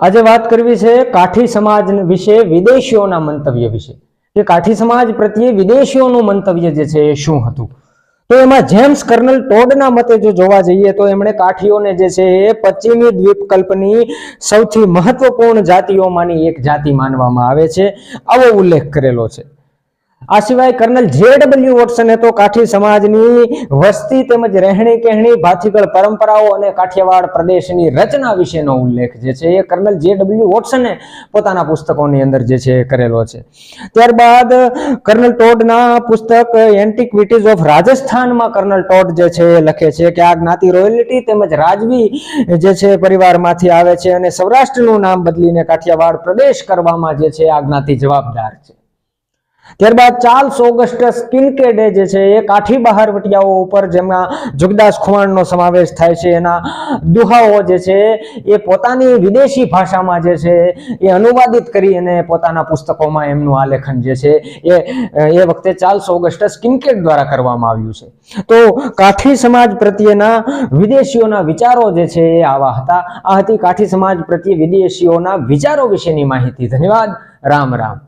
આજે વાત કરવી છે કાઠી સમાજ વિશે વિદેશીઓના મંતવ્ય વિશે કે કાઠી સમાજ પ્રત્યે વિદેશીઓનું મંતવ્ય જે છે એ શું હતું। તો એમાં જેમ્સ કર્નલ ટોડના મતે જો જોવા જઈએ તો એમણે કાઠીઓને જે છે એ પશ્ચિમી દ્વીપકલ્પની સૌથી મહત્વપૂર્ણ જાતિઓમાંની એક જાતિ માનવામાં આવે છે, આવો ઉલ્લેખ કરેલો છે। આ સિવાય કર્નલ જે.ડબલ્યુ. વોટસને તો કાઠી સમાજની વસ્તી તેમજ રહેણી કહેણી, ભાતીગળ પરંપરાઓ અને કાઠિયાવાડ પ્રદેશની રચના વિશેનો ઉલ્લેખ જે છે એ કર્નલ જે.ડબલ્યુ. વોટસને પોતાના પુસ્તકોની અંદર જે છે એ કરેલો છે। ત્યારબાદ કર્નલ ટોડના પુસ્તક એન્ટિક્વિટીઝ ઓફ રાજસ્થાનમાં કર્નલ ટોડ જે છે એ લખે છે કે આ જ્ઞાતિ રોયલ્ટી તેમજ રાજવી જે છે પરિવારમાંથી આવે છે અને સૌરાષ્ટ્રનું નામ બદલીને કાઠિયાવાડ પ્રદેશ કરવામાં જે છે આ જ્ઞાતિ જવાબદાર છે। ત્યારબાદ ચાર્લ્સ ઓગસ્ટસ કિનકેડે જે છે એ કાઠી બહારવટિયાઓ ઉપર જેમાં જુગદાસ ખુમાણનો સમાવેશ થાય છે એના દુહાઓ જે છે એ પોતાની વિદેશી ભાષામાં જે છે એ અનુવાદિત કરી અને પોતાના પુસ્તકોમાં એમનું આલેખન જે છે એ વખતે ચાર્લ્સ ઓગસ્ટસ કિનકેડ દ્વારા કરવામાં આવ્યું છે। તો કાઠી સમાજ પ્રત્યેના વિદેશીઓના વિચારો જે છે એ આવા હતા। આ હતી કાઠી સમાજ પ્રત્યે વિદેશીઓના વિચારો વિશેની માહિતી। ધન્યવાદ। રામ રામ।